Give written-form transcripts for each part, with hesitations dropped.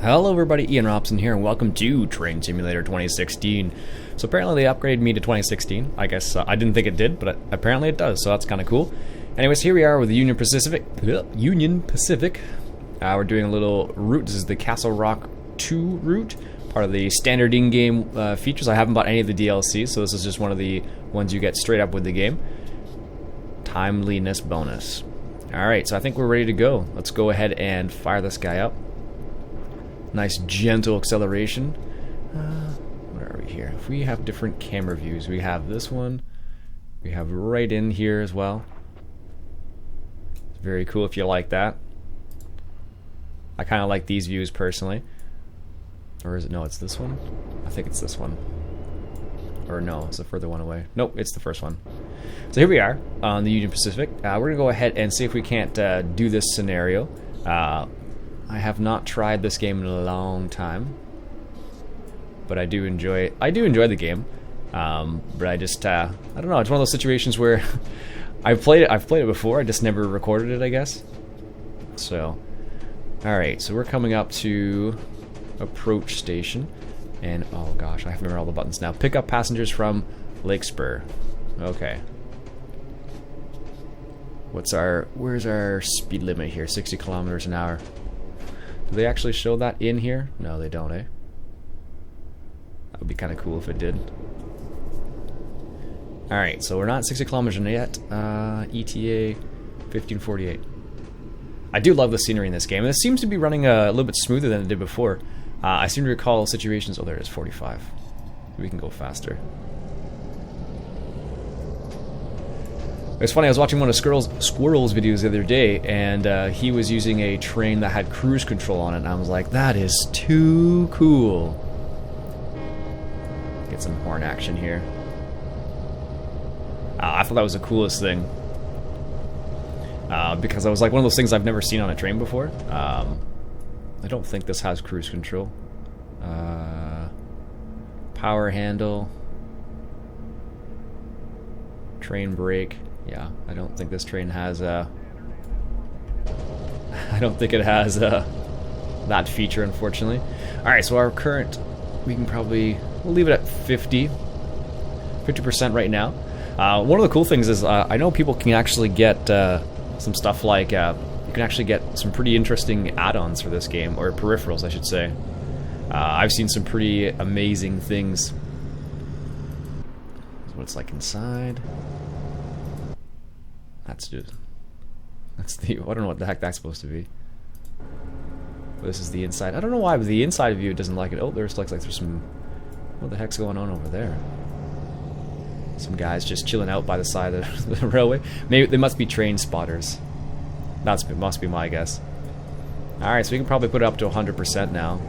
Hello everybody, Iain Robson here, and welcome to Train Simulator 2016. So apparently they upgraded me to 2016. I guess I didn't think it did, but apparently it does, so that's kind of cool. Anyways, here we are with the Union Pacific. We're doing a little route. This is the Castle Rock 2 route, part of the standard in-game features. I haven't bought any of the DLC, so this is just one of the ones you get straight up with the game. Timeliness bonus. Alright, so I think we're ready to go. Let's go ahead and fire this guy up. Nice gentle acceleration. Where are we here? If we have different camera views, we have this one. We have right in here as well. It's very cool if you like that. I kind of like these views personally. Or is it? No, it's this one. I think it's this one. Or no, it's the further one away. Nope, it's the first one. So here we are on the Union Pacific. We're gonna go ahead and see if we can't do this scenario. I have not tried this game in a long time, but I do enjoy it. I do enjoy the game, but I just I don't know. It's one of those situations where I've played it before. I just never recorded it, I guess. So, all right. So we're coming up to approach station, and oh gosh, I have to remember all the buttons now. Pick up passengers from Lake Spur. Okay. Where's our speed limit here? 60 kilometers an hour. Do they actually show that in here? No, they don't, eh? That would be kind of cool if it did. Alright, so we're not 60 kilometers yet. ETA 1548. I do love the scenery in this game. And this seems to be running a little bit smoother than it did before. I seem to recall situations... Oh, there it is, 45. We can go faster. It's funny, I was watching one of Squirrel's videos the other day, and he was using a train that had cruise control on it, and I was like, that is too cool. Get some horn action here. I thought that was the coolest thing. Because I was like, one of those things I've never seen on a train before. I don't think this has cruise control. Power handle. Train brake. Yeah, I don't think this train has I don't think it has that feature, unfortunately. Alright, so our current, we'll leave it at 50% right now. One of the cool things is I know people can actually get some stuff like, you can actually get some pretty interesting add-ons for this game, or peripherals I should say. I've seen some pretty amazing things. That's what it's like inside. That's the, I don't know what the heck that's supposed to be. But this is the inside. I don't know why, but the inside view doesn't like it. Oh, looks like there's some, what the heck's going on over there? Some guys just chilling out by the side of the railway. Maybe they must be train spotters. It must be my guess. Alright, so we can probably put it up to 100% now.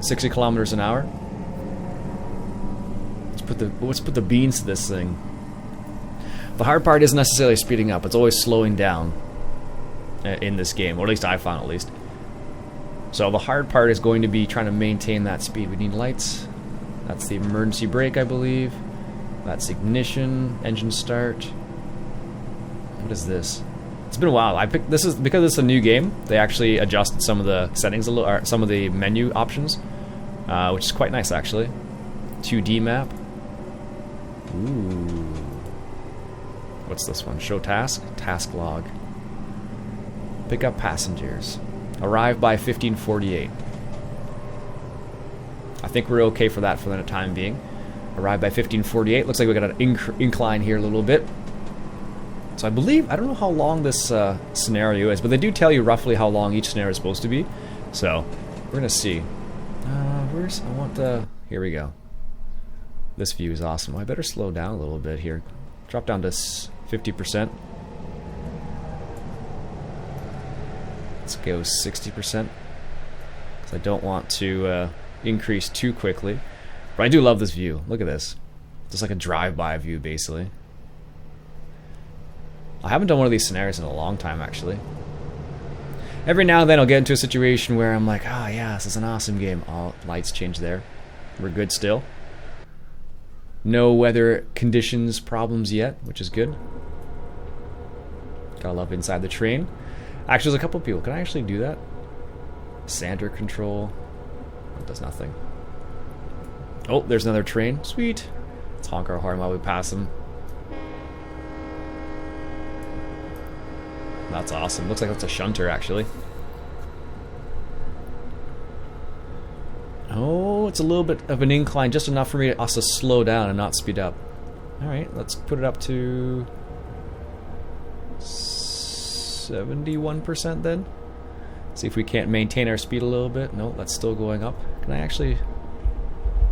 60 kilometers an hour. Let's put the beans to this thing. The hard part isn't necessarily speeding up, it's always slowing down in this game, or at least I found at least. So the hard part is going to be trying to maintain that speed. We need lights. That's the emergency brake, I believe. That's ignition, engine start. What is this? It's been a while. I picked this is because it's a new game. They actually adjusted some of the settings a little, or some of the menu options, which is quite nice actually. 2D map. Ooh. What's this one? Show task? Task log. Pick up passengers. Arrive by 1548. I think we're okay for that for the time being. Arrive by 1548. Looks like we got an incline here a little bit. So I believe, I don't know how long this scenario is, but they do tell you roughly how long each scenario is supposed to be. So we're gonna see. Here we go. This view is awesome. I better slow down a little bit here. Drop down to 50%. Let's go 60%. Because I don't want to increase too quickly. But I do love this view. Look at this. Just like a drive-by view, basically. I haven't done one of these scenarios in a long time, actually. Every now and then I'll get into a situation where I'm like, ah, yeah, this is an awesome game. Oh, lights change there. We're good still. No weather conditions problems yet, which is good. Gotta love inside the train. Actually, there's a couple people. Can I actually do that? Sander control. It does nothing. Oh, there's another train. Sweet. Let's honk our horn while we pass them. That's awesome. Looks like that's a shunter, actually. Oh, it's a little bit of an incline, just enough for me to also slow down and not speed up. Alright, let's put it up to 71% then. See if we can't maintain our speed a little bit. No, that's still going up. Can I actually...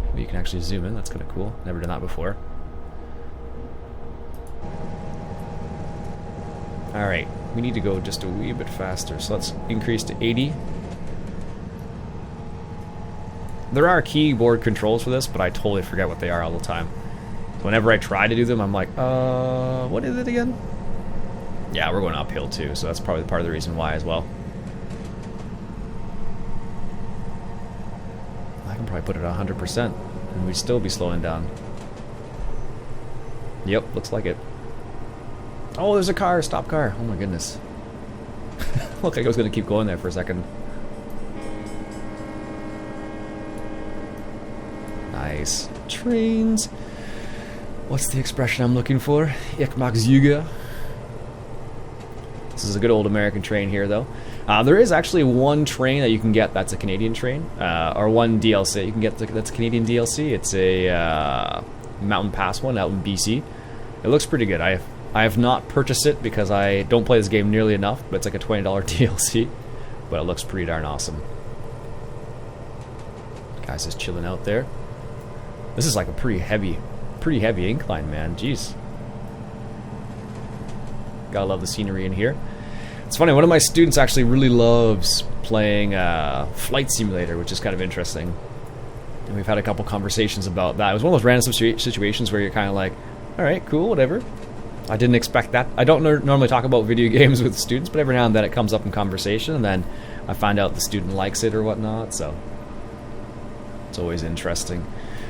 Maybe you can actually zoom in. That's kind of cool. Never done that before. Alright, we need to go just a wee bit faster. So let's increase to 80. There are keyboard controls for this, but I totally forget what they are all the time. Whenever I try to do them, I'm like, what is it again? Yeah, we're going uphill too, so that's probably part of the reason why as well. I can probably put it at 100%, and we'd still be slowing down. Yep, looks like it. Oh, there's a car! Stop car! Oh my goodness. Looked like I was going to keep going there for a second. Nice. Trains. What's the expression I'm looking for? Ich mag Züge. This is a good old American train here, though. There is actually one train that you can get that's a Canadian train, or one DLC you can get that's a Canadian DLC. It's a Mountain Pass one out in BC. It looks pretty good. I have not purchased it because I don't play this game nearly enough, but it's like a $20 DLC. But it looks pretty darn awesome. Guys just chilling out there. This is like a pretty heavy incline, man. Jeez. Gotta love the scenery in here. It's funny, one of my students actually really loves playing Flight Simulator, which is kind of interesting. And we've had a couple conversations about that. It was one of those random situations where you're kind of like, alright, cool, whatever. I didn't expect that. I don't normally talk about video games with students, but every now and then it comes up in conversation, and then I find out the student likes it or whatnot, so it's always interesting.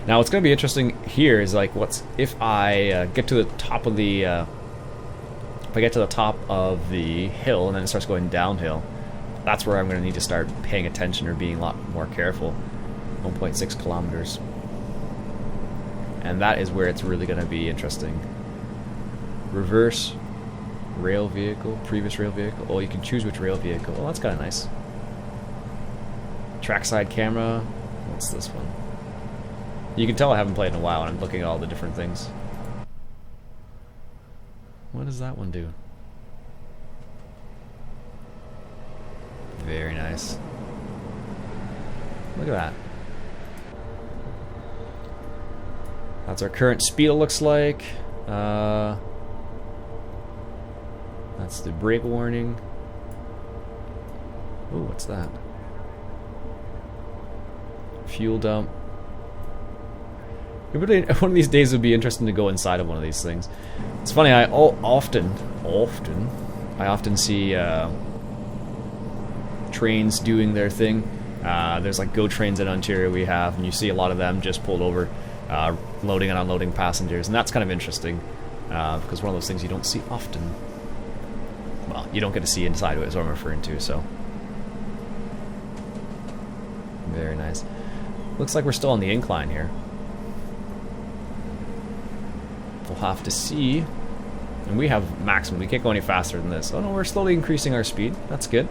Now, what's going to be interesting here is like, if I get to the top of the if I get to the top of the hill and then it starts going downhill, that's where I'm going to need to start paying attention or being a lot more careful. 1.6 kilometers, and that is where it's really going to be interesting. Reverse rail vehicle, previous rail vehicle. Oh, you can choose which rail vehicle. Oh, that's kind of nice. Trackside camera. What's this one? You can tell I haven't played in a while, and I'm looking at all the different things. What does that one do? Very nice. Look at that. That's our current speed, it looks like. That's the brake warning. Ooh, what's that? Fuel dump. One of these days it would be interesting to go inside of one of these things. It's funny, I often see trains doing their thing. There's like GO trains in Ontario we have, and you see a lot of them just pulled over, loading and unloading passengers, and that's kind of interesting, because one of those things you don't see often. Well, you don't get to see inside of it, is what I'm referring to, so. Very nice. Looks like we're still on the incline here. We'll have to see. And we have maximum. We can't go any faster than this. Oh no, we're slowly increasing our speed. That's good.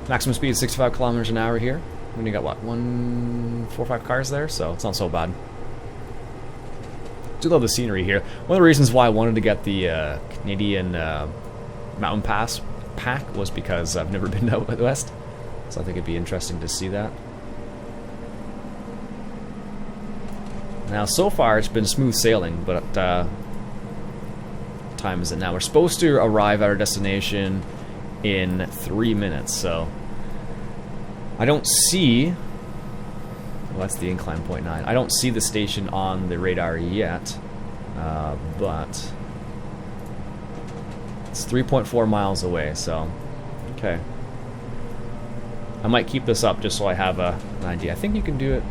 Maximum speed is 65 kilometers an hour here. We only got, what, 4 or 5 cars there, so it's not so bad. Do love the scenery here. One of the reasons why I wanted to get the Canadian Mountain Pass pack was because I've never been out west. So I think it'd be interesting to see that. Now, so far it's been smooth sailing, but what time is it now? We're supposed to arrive at our destination in 3 minutes, so I don't see... Well, that's the incline, 0.9. I don't see the station on the radar yet, but it's 3.4 miles away, so okay. I might keep this up just so I have an idea. I think you can do it.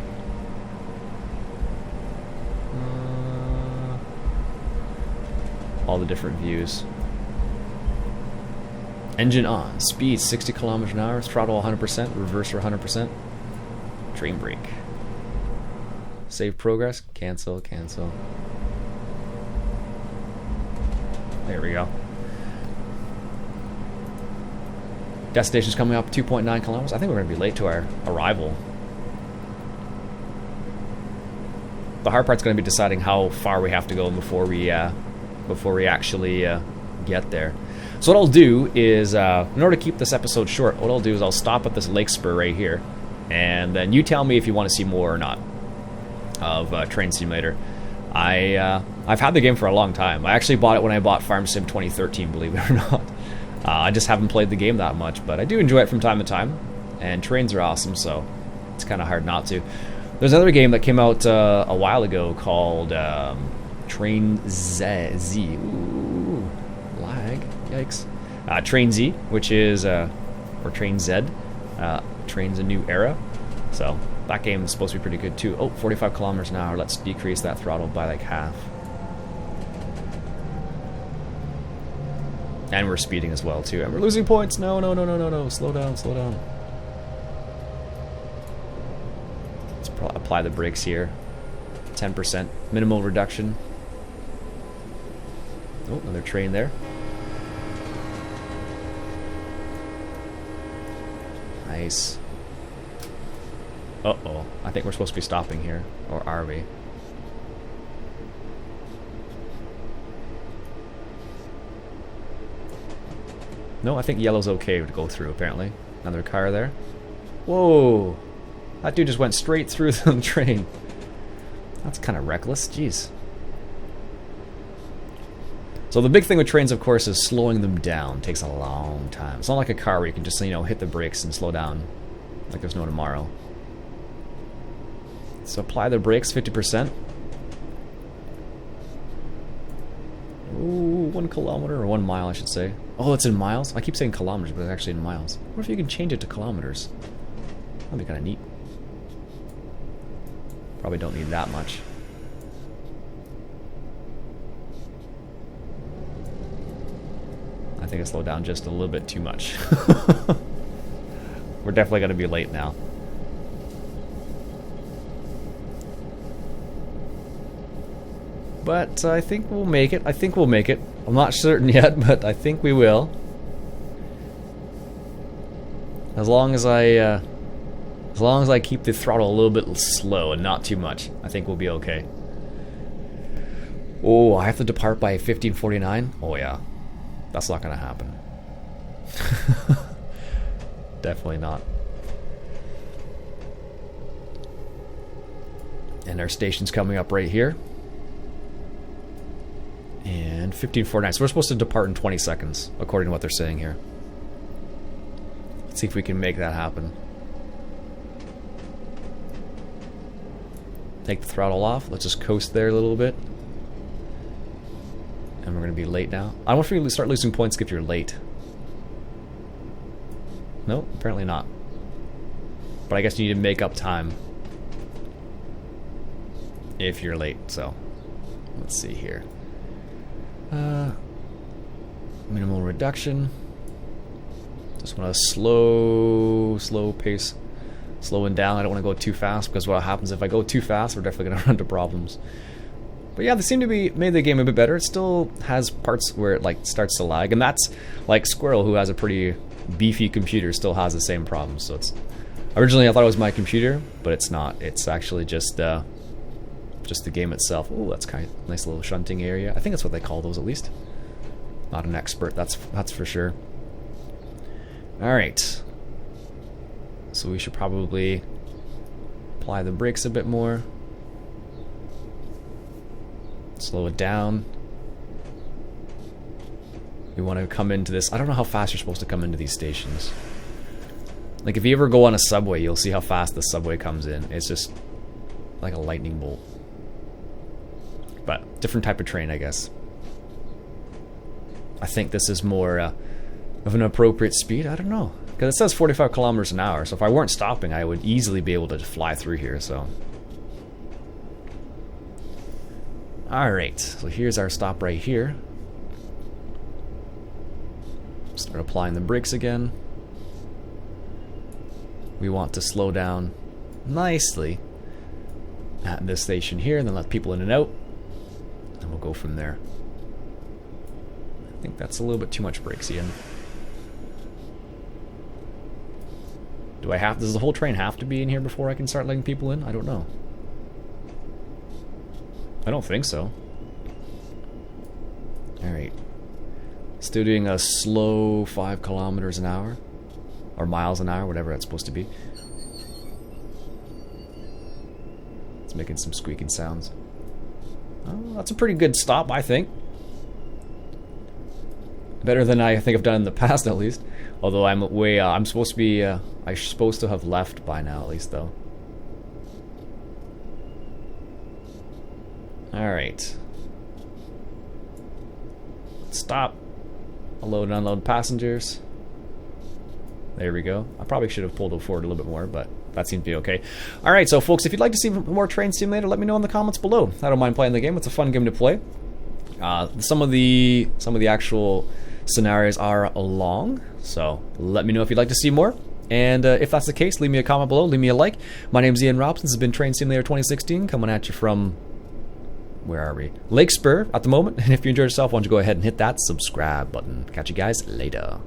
All the different views. Engine on. Speed 60 kilometers an hour. Throttle 100%. Reverser 100%. Train brake. Save progress. Cancel. Cancel. There we go. Destination's coming up 2.9 kilometers. I think we're going to be late to our arrival. The hard part's going to be deciding how far we have to go before we actually get there. So what I'll do is, in order to keep this episode short, what I'll do is I'll stop at this lake spur right here, and then you tell me if you want to see more or not of Train Simulator. I've had the game for a long time. I actually bought it when I bought Farm Sim 2013, believe it or not. I just haven't played the game that much, but I do enjoy it from time to time, and trains are awesome, so it's kind of hard not to. There's another game that came out a while ago called Train Z. Ooh, lag. Yikes. Train Z, which is, or Train Z, Train's a New Era. So that game is supposed to be pretty good too. Oh, 45 kilometers an hour. Let's decrease that throttle by like half. And we're speeding as well too. And we're losing points. No. Slow down. Let's apply the brakes here. 10%. Minimal reduction. Oh, another train there. Nice. Uh-oh. I think we're supposed to be stopping here. Or are we? No, I think yellow's okay to go through, apparently. Another car there. Whoa! That dude just went straight through the train. That's kind of reckless. Jeez. So the big thing with trains, of course, is slowing them down. It takes a long time. It's not like a car where you can just, you know, hit the brakes and slow down like there's no tomorrow. So apply the brakes, 50%. Ooh, 1 kilometer, or 1 mile, I should say. Oh, it's in miles? I keep saying kilometers, but it's actually in miles. What if you can change it to kilometers? That'd be kind of neat. Probably don't need that much. I think I slowed down just a little bit too much. We're definitely going to be late now. But I think we'll make it. I'm not certain yet, but I think we will. As long as I keep the throttle a little bit slow and not too much, I think we'll be okay. Oh, I have to depart by 15:49? Oh yeah. That's not gonna happen. Definitely not. And our station's coming up right here. And 15:49. So we're supposed to depart in 20 seconds, according to what they're saying here. Let's see if we can make that happen. Take the throttle off. Let's just coast there a little bit. And we're going to be late now. I don't know if you start losing points if you're late. No, apparently not. But I guess you need to make up time if you're late. So let's see here. Minimal reduction. Just want a slow pace. Slowing down. I don't want to go too fast, because what happens if I go too fast, we're definitely going to run into problems. But yeah, they seem to be made the game a bit better. It still has parts where it like starts to lag, and that's like Squirrel, who has a pretty beefy computer, still has the same problem. So it's originally I thought it was my computer, but it's not. It's actually just the game itself. Oh, that's kind of nice little shunting area. I think that's what they call those, at least. Not an expert, that's for sure. All right. So we should probably apply the brakes a bit more. Slow it down. We want to come into this. I don't know how fast you're supposed to come into these stations. Like if you ever go on a subway, you'll see how fast the subway comes in. It's just like a lightning bolt. But different type of train, I guess. I think this is more of an appropriate speed. I don't know. Because it says 45 kilometers an hour, so if I weren't stopping, I would easily be able to fly through here, so. Alright, so here's our stop right here. Start applying the brakes again. We want to slow down nicely at this station here, and then let people in and out, and we'll go from there. I think that's a little bit too much brakes, Iain. Does the whole train have to be in here before I can start letting people in? I don't know. I don't think so. Alright. Still doing a slow 5 kilometers an hour. Or miles an hour, whatever that's supposed to be. It's making some squeaking sounds. Oh, that's a pretty good stop, I think. Better than I think I've done in the past, at least. Although I'm supposed to be, I'm supposed to have left by now, at least, though. Alright. Stop. Load and unload passengers. There we go. I probably should have pulled it forward a little bit more, but that seemed to be okay. Alright, so folks, if you'd like to see more Train Simulator, let me know in the comments below. I don't mind playing the game. It's a fun game to play. Some of the actual scenarios are long, so let me know if you'd like to see more. And if that's the case, leave me a comment below, leave me a like. My name's Iain Robson. This has been Train Simulator 2016, coming at you from, where are we? Lake Spur at the moment. And if you enjoyed yourself, why don't you go ahead and hit that subscribe button. Catch you guys later.